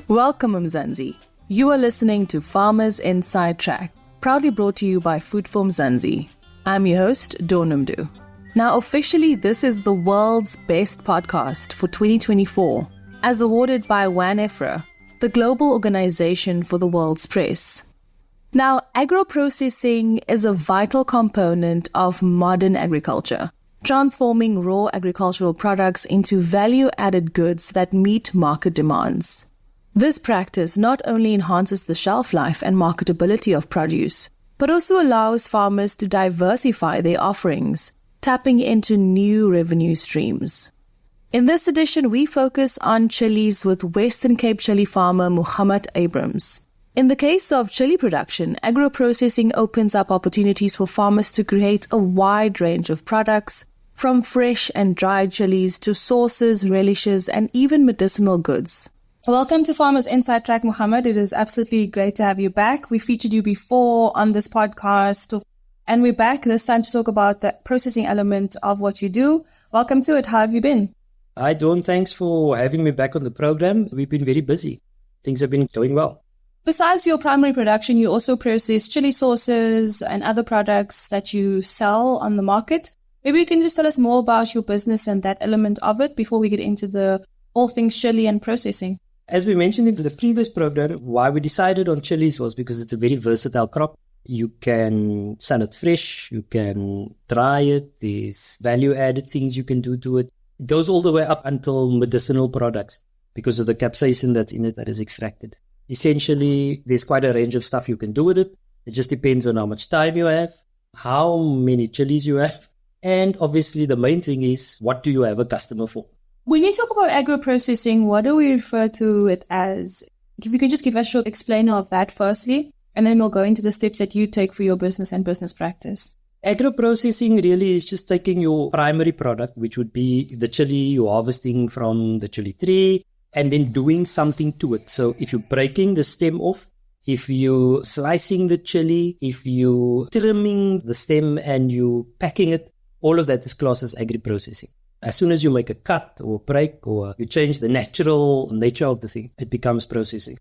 Welcome, Mzansi. You are listening to Farmers Inside Track, proudly brought to you by Food for Mzansi. I'm your host, Donumdu. Now, officially, this is the world's best podcast for 2024, as awarded by WAN-EFRA, the global organization for the world's press. Now, agro-processing is a vital component of modern agriculture, transforming raw agricultural products into value-added goods that meet market demands. This practice not only enhances the shelf life and marketability of produce, but also allows farmers to diversify their offerings, tapping into new revenue streams. In this edition, we focus on chilies with Western Cape chili farmer Mogamat Abrahams. In the case of chili production, agro-processing opens up opportunities for farmers to create a wide range of products, from fresh and dried chilies to sauces, relishes, and even medicinal goods. Welcome to Farmers Inside Track, Mogamat. It is absolutely great to have you back. We featured you before on this podcast, and we're back this time to talk about the processing element of what you do. Welcome to it. How have you been? Hi, Dawn. Thanks for having me back on the program. We've been very busy. Things have been going well. Besides your primary production, you also process chili sauces and other products that you sell on the market. Maybe you can just tell us more about your business and that element of it before we get into the all things chili and processing. As we mentioned in the previous program, why we decided on chilies was because it's a very versatile crop. You can sell it fresh, you can dry it, there's value-added things you can do to it. It goes all the way up until medicinal products because of the capsaicin that's in it that is extracted. Essentially, there's quite a range of stuff you can do with it. It just depends on how much time you have, how many chilies you have, and obviously the main thing is, what do you have a customer for? When you talk about agro-processing, what do we refer to it as? If you can just give us a short explainer of that firstly, and then we'll go into the steps that you take for your business and business practice. Agro-processing really is just taking your primary product, which would be the chili you're harvesting from the chili tree, and then doing something to it. So if you're breaking the stem off, if you're slicing the chili, if you're trimming the stem and you're packing it, all of that is classed as agri-processing. As soon as you make a cut or a break or you change the natural nature of the thing, it becomes processing.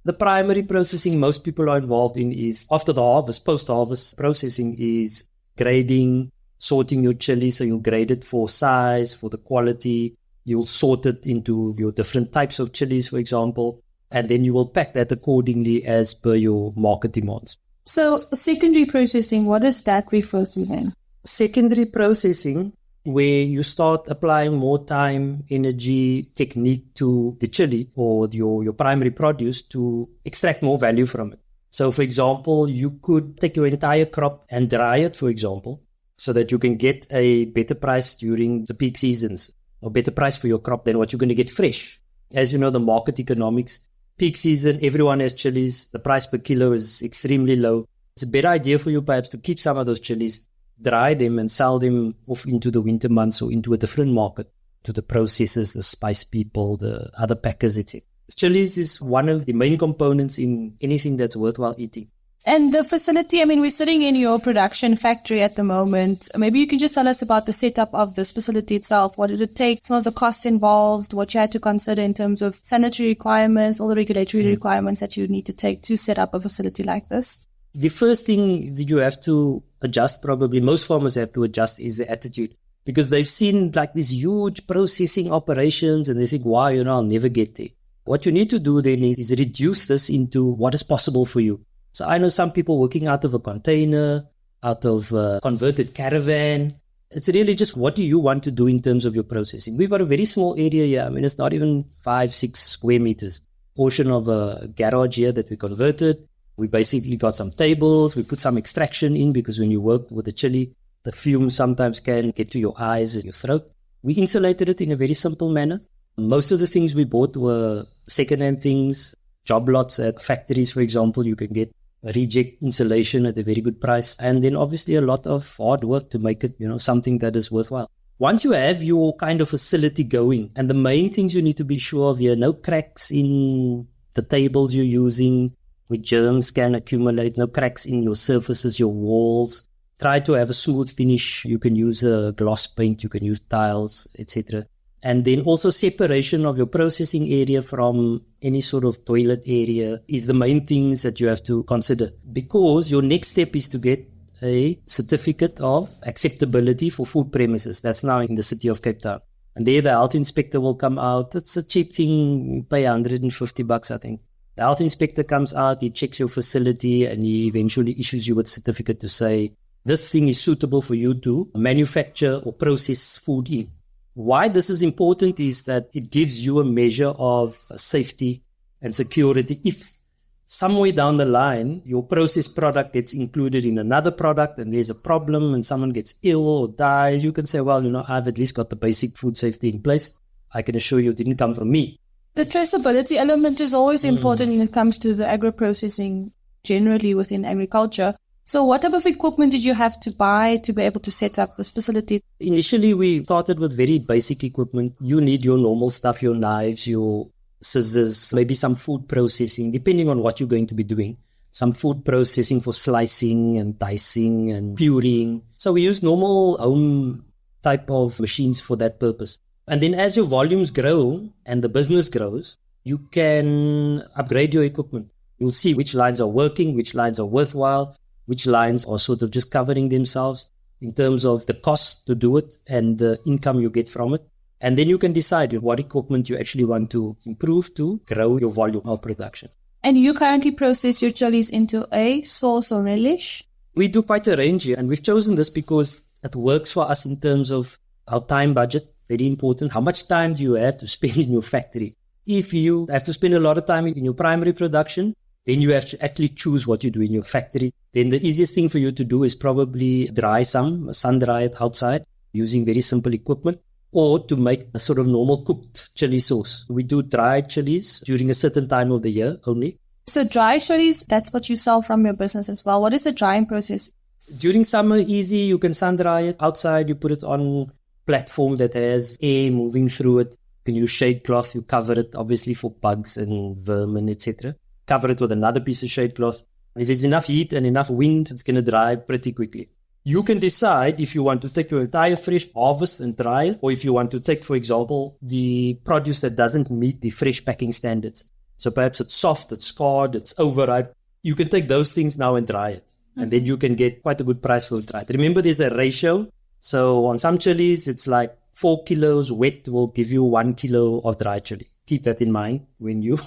The primary processing most people are involved in is after the harvest, post-harvest processing is grading, sorting your chili. So you'll grade it for size, for the quality. You'll sort it into your different types of chilies, for example, and then you will pack that accordingly as per your market demands. So secondary processing, what does that refer to then? Secondary processing, where you start applying more time, energy, technique to the chili or your primary produce to extract more value from it. So, for example, you could take your entire crop and dry it, for example, so that you can get a better price during the peak seasons or better price for your crop than what you're going to get fresh. As you know, the market economics, peak season, everyone has chilies. The price per kilo is extremely low. It's a better idea for you perhaps to keep some of those chilies, dry them and sell them off into the winter months or into a different market to the processors, the spice people, the other packers, etc. Chilies is one of the main components in anything that's worthwhile eating. And the facility, we're sitting in your production factory at the moment. Maybe you can just tell us about the setup of this facility itself. What did it take? Some of the costs involved, what you had to consider in terms of sanitary requirements, all the regulatory requirements that you need to take to set up a facility like this. The first thing that you have to adjust, probably most farmers have to adjust, is the attitude, because they've seen like these huge processing operations and they think, wow, I'll never get there. What you need to do then is reduce this into what is possible for you. So I know some people working out of a container, out of a converted caravan. It's really just what do you want to do in terms of your processing. We've got a very small area here. It's not even 5-6 square meters. Portion of a garage here that we converted. We basically got some tables. We put some extraction in because when you work with the chili, the fumes sometimes can get to your eyes and your throat. We insulated it in a very simple manner. Most of the things we bought were second-hand things, job lots at factories, for example. You can get reject insulation at a very good price. And then obviously a lot of hard work to make it, something that is worthwhile. Once you have your kind of facility going, and the main things you need to be sure of here, no cracks in the tables you're using, where germs can accumulate, no cracks in your surfaces, your walls. Try to have a smooth finish. You can use a gloss paint, you can use tiles, etc. And then also separation of your processing area from any sort of toilet area is the main things that you have to consider, because your next step is to get a certificate of acceptability for food premises. That's now in the city of Cape Town. And there the health inspector will come out. It's a cheap thing. You pay $150, I think. The health inspector comes out, he checks your facility, and he eventually issues you a certificate to say, this thing is suitable for you to manufacture or process food in. Why this is important is that it gives you a measure of safety and security. If somewhere down the line, your processed product gets included in another product and there's a problem and someone gets ill or dies, you can say, well, I've at least got the basic food safety in place. I can assure you it didn't come from me. The traceability element is always important when it comes to the agro-processing generally within agriculture. So what type of equipment did you have to buy to be able to set up this facility? Initially, we started with very basic equipment. You need your normal stuff, your knives, your scissors, maybe some food processing, depending on what you're going to be doing. Some food processing for slicing and dicing and pureeing. So we use normal home type of machines for that purpose. And then as your volumes grow and the business grows, you can upgrade your equipment. You'll see which lines are working, which lines are worthwhile, which lines are sort of just covering themselves in terms of the cost to do it and the income you get from it. And then you can decide what equipment you actually want to improve to grow your volume of production. And you currently process your chilies into a sauce or relish? We do quite a range here, and we've chosen this because it works for us in terms of our time budget. Very important. How much time do you have to spend in your factory? If you have to spend a lot of time in your primary production, then you have to actually choose what you do in your factory. Then the easiest thing for you to do is probably sun dry it outside using very simple equipment, or to make a sort of normal cooked chili sauce. We do dried chilies during a certain time of the year only. So dry chilies, that's what you sell from your business as well. What is the drying process? During summer, easy. You can sun dry it outside. You put it on platform that has air moving through it. You can use shade cloth. You cover it obviously for bugs and vermin, etc. Cover it with another piece of shade cloth. If there's enough heat and enough wind, it's going to dry pretty quickly. You can decide if you want to take your entire fresh harvest and dry it, or if you want to take, for example, the produce that doesn't meet the fresh packing standards. So perhaps it's soft, it's scarred, it's overripe. You can take those things now and dry it. And then you can get quite a good price for it dried. Remember, there's a ratio. So on some chilies, it's like 4 kilos wet will give you 1 kilo of dry chili. Keep that in mind when you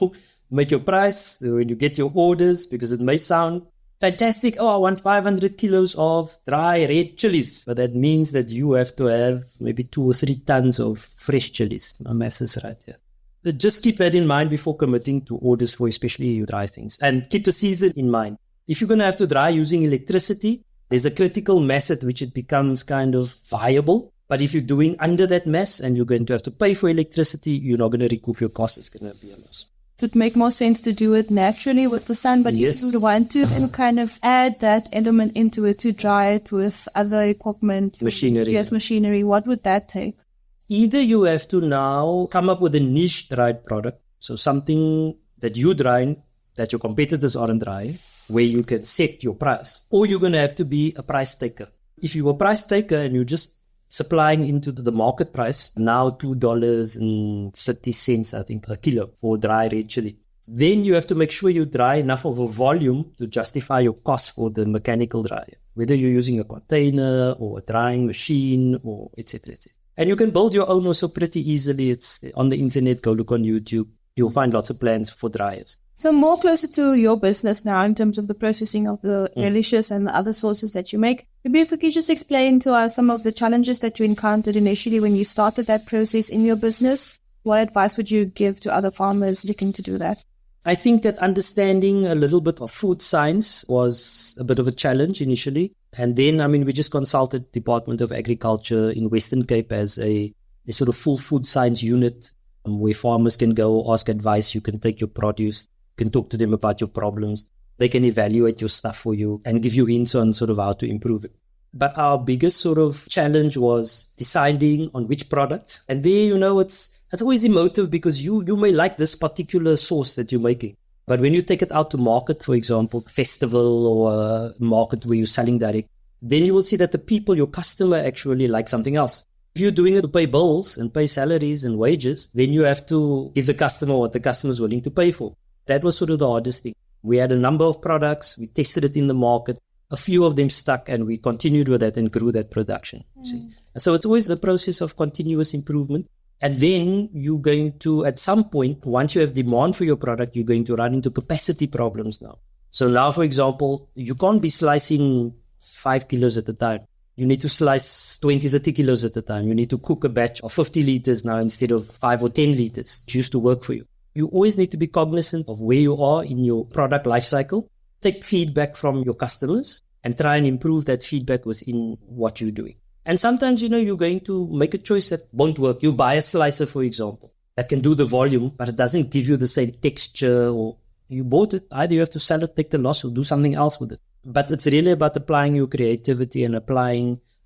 make your price, when you get your orders, because it may sound fantastic. Oh, I want 500 kilos of dry red chilies. But that means that you have to have maybe 2 or 3 tons of fresh chilies. My math is right here. But just keep that in mind before committing to orders for especially your dry things. And keep the season in mind. If you're going to have to dry using electricity, there's a critical mass at which it becomes kind of viable. But if you're doing under that mass and you're going to have to pay for electricity, you're not going to recoup your costs. It's going to be a loss. It would make more sense to do it naturally with the sun, but yes, if you would want to then kind of add that element into it to dry it with other equipment, machinery. Yes, machinery. What would that take? Either you have to now come up with a niche dried product, so something that you dry that your competitors aren't drying, where you can set your price, or you're going to have to be a price taker. If you're a price taker and you're just supplying into the market price, now $2.30, I think, a kilo for dry red chili. Then you have to make sure you dry enough of a volume to justify your cost for the mechanical dryer, whether you're using a container or a drying machine or etc. And you can build your own also pretty easily. It's on the internet. Go look on YouTube. You'll find lots of plans for dryers. So more closer to your business now in terms of the processing of the relishes and the other sauces that you make. Maybe if we could just explain to us some of the challenges that you encountered initially when you started that process in your business. What advice would you give to other farmers looking to do that? I think that understanding a little bit of food science was a bit of a challenge initially. And then, we just consulted Department of Agriculture in Western Cape as a sort of full food science unit where farmers can go ask advice. You can take your produce, you can talk to them about your problems. They can evaluate your stuff for you and give you hints on sort of how to improve it. But our biggest sort of challenge was deciding on which product. And there, it's always emotive because you may like this particular sauce that you're making. But when you take it out to market, for example, festival or a market where you're selling direct, then you will see that the people, your customer, actually like something else. If you're doing it to pay bills and pay salaries and wages, then you have to give the customer what the customer is willing to pay for. That was sort of the hardest thing. We had a number of products, we tested it in the market, a few of them stuck, and we continued with that and grew that production. See? So it's always the process of continuous improvement. And then you're going to, at some point, once you have demand for your product, you're going to run into capacity problems now. So now, for example, you can't be slicing 5 kilos at a time. You need to slice 20, 30 kilos at a time. You need to cook a batch of 50 liters now instead of 5 or 10 liters. It used to work for you. You always need to be cognizant of where you are in your product life cycle. Take feedback from your customers and try and improve that feedback within what you're doing. And sometimes, you're going to make a choice that won't work. You buy a slicer, for example, that can do the volume, but it doesn't give you the same texture, or you bought it. Either you have to sell it, take the loss, or do something else with it. But it's really about applying your creativity and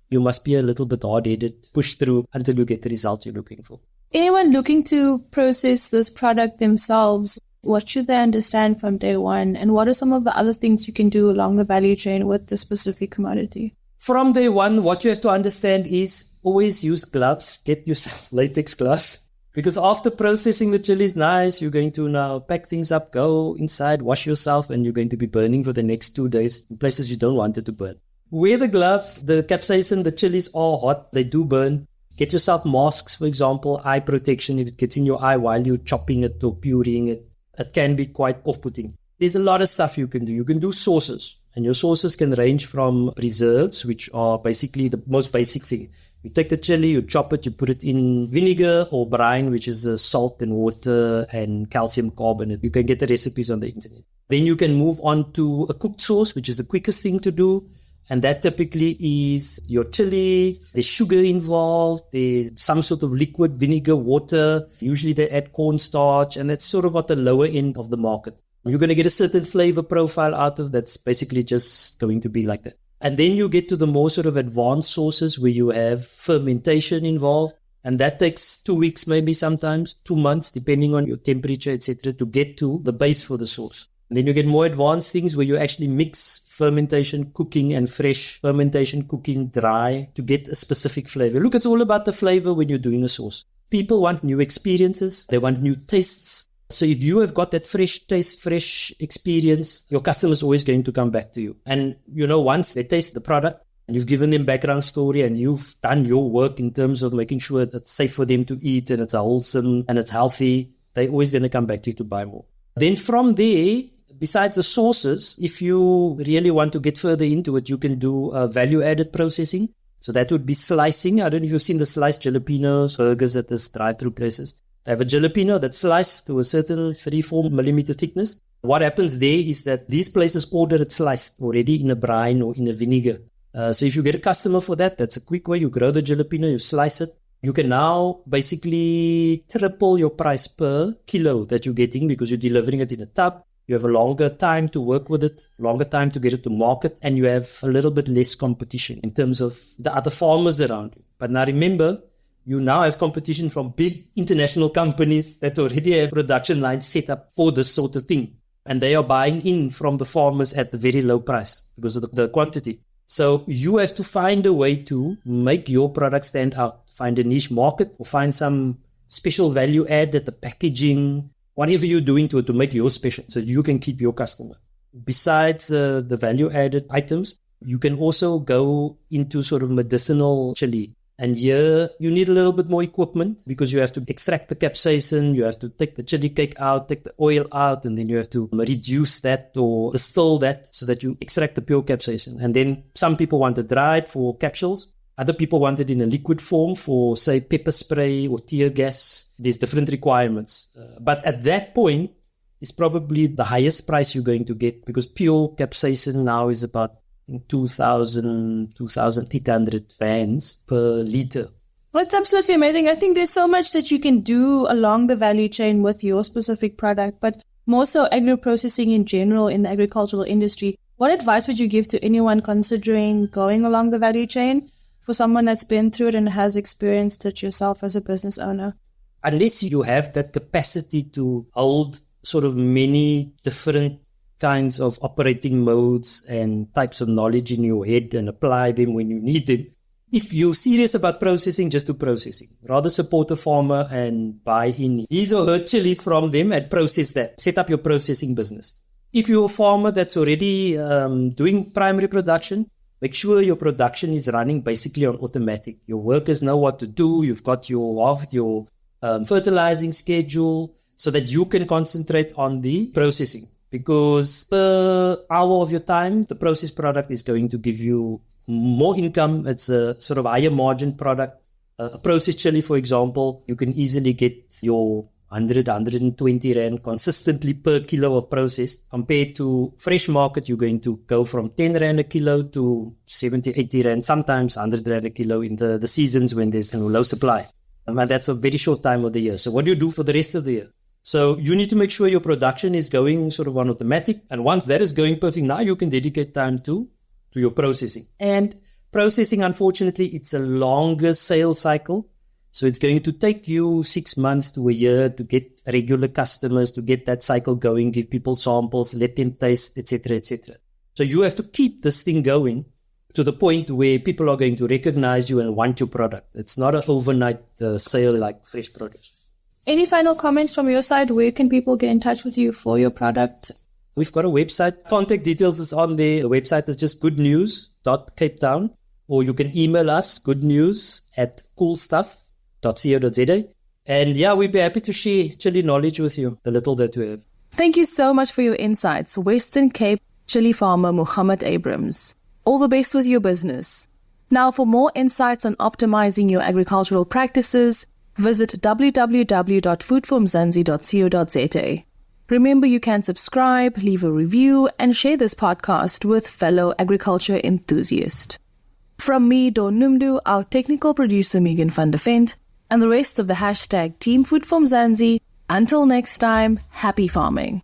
you must be a little bit hard-headed, push through until you get the result you're looking for. Anyone looking to process this product themselves, what should they understand from day one? And what are some of the other things you can do along the value chain with the specific commodity? From day one, what you have to understand is always use gloves. Get yourself latex gloves. Because after processing the chilies nice, you're going to now pack things up, go inside, wash yourself, and you're going to be burning for the next 2 days in places you don't want it to burn. Wear the gloves. The capsaicin, the chilies are hot. They do burn. Get yourself masks, for example, eye protection if it gets in your eye while you're chopping it or pureeing it. It can be quite off-putting. There's a lot of stuff you can do. You can do sauces. And your sauces can range from preserves, which are basically the most basic thing. You take the chili, you chop it, you put it in vinegar or brine, which is salt and water and calcium carbonate. You can get the recipes on the internet. Then you can move on to a cooked sauce, which is the quickest thing to do. And that typically is your chili. There's sugar involved. There's some sort of liquid, vinegar, water. Usually they add cornstarch, and that's sort of at the lower end of the market. You're going to get a certain flavor profile out of that's basically just going to be like that. And then you get to the more sort of advanced sauces where you have fermentation involved. And that takes 2 weeks, maybe sometimes 2 months, depending on your temperature, etc., to get to the base for the sauce. And then you get more advanced things where you actually mix fermentation, cooking, and fresh fermentation, cooking, dry to get a specific flavor. Look, it's all about the flavor when you're doing a sauce. People want new experiences. They want new tastes. So if you have got that fresh taste, fresh experience, your customer is always going to come back to you. And, once they taste the product and you've given them background story and you've done your work in terms of making sure that it's safe for them to eat and it's wholesome and it's healthy, they're always going to come back to you to buy more. Then from there, besides the sauces, if you really want to get further into it, you can do value-added processing. So that would be slicing. I don't know if you've seen the sliced jalapenos, burgers at this drive-through places. They have a jalapeno that's sliced to a certain 3-4 millimeter thickness. What happens there is that these places order it sliced already in a brine or in a vinegar. So if you get a customer for that, that's a quick way. You grow the jalapeno, you slice it. You can now basically triple your price per kilo that you're getting because you're delivering it in a tub. You have a longer time to work with it, longer time to get it to market, and you have a little bit less competition in terms of the other farmers around you. But now remember, you now have competition from big international companies that already have production lines set up for this sort of thing. And they are buying in from the farmers at a very low price because of the quantity. So you have to find a way to make your product stand out. Find a niche market or find some special value add at the packaging, whatever you're doing to it to make yours special so you can keep your customer. Besides the value added items, you can also go into sort of medicinal chili. And here you need a little bit more equipment because you have to extract the capsaicin, you have to take the chili cake out, take the oil out, and then you have to reduce that or distill that so that you extract the pure capsaicin. And then some people want it dried for capsules. Other people want it in a liquid form for, say, pepper spray or tear gas. There's different requirements. But at that point, it's probably the highest price you're going to get because pure capsaicin now is about 2,800 rands per liter. That's absolutely amazing. I think there's so much that you can do along the value chain with your specific product, but more so agro-processing in general in the agricultural industry. What advice would you give to anyone considering going along the value chain for someone that's been through it and has experienced it yourself as a business owner? Unless you have that capacity to hold sort of many different kinds of operating modes and types of knowledge in your head and apply them when you need them, if you're serious about processing, just do processing. Rather support a farmer and buy in his or her chilies from them and process that. Set up your processing business. If you're a farmer that's already doing primary production, make sure your production is running basically on automatic. Your workers know what to do. You've got your fertilizing schedule so that you can concentrate on the processing. Because per hour of your time, the processed product is going to give you more income. It's a sort of higher margin product. A processed chili, for example, you can easily get your 100, 120 Rand consistently per kilo of processed. Compared to fresh market, you're going to go from 10 Rand a kilo to 70, 80 Rand, sometimes 100 Rand a kilo in the seasons when there's low supply. And that's a very short time of the year. So what do you do for the rest of the year? So you need to make sure your production is going sort of on automatic. And once that is going perfect, now you can dedicate time to your processing. And processing, unfortunately, it's a longer sales cycle. So it's going to take you 6 months to a year to get regular customers, to get that cycle going, give people samples, let them taste, etc., etc. So you have to keep this thing going to the point where people are going to recognize you and want your product. It's not an overnight sale like fresh produce. Any final comments from your side? Where can people get in touch with you for your product? We've got a website. Contact details is on there. The website is just goodnews.capetown, or you can email us goodnews@coolstuff.co.za. And yeah, we'd be happy to share chili knowledge with you, the little that we have. Thank you so much for your insights, Western Cape chili farmer Mogamat Abrahams. All the best with your business. Now, for more insights on optimizing your agricultural practices, visit www.foodformzansi.co.za. Remember, you can subscribe, leave a review, and share this podcast with fellow agriculture enthusiasts. From me, Dawn Numdu, our technical producer Megan van der Vent, and the rest of the hashtag Team Food From Zanzi, until next time, happy farming.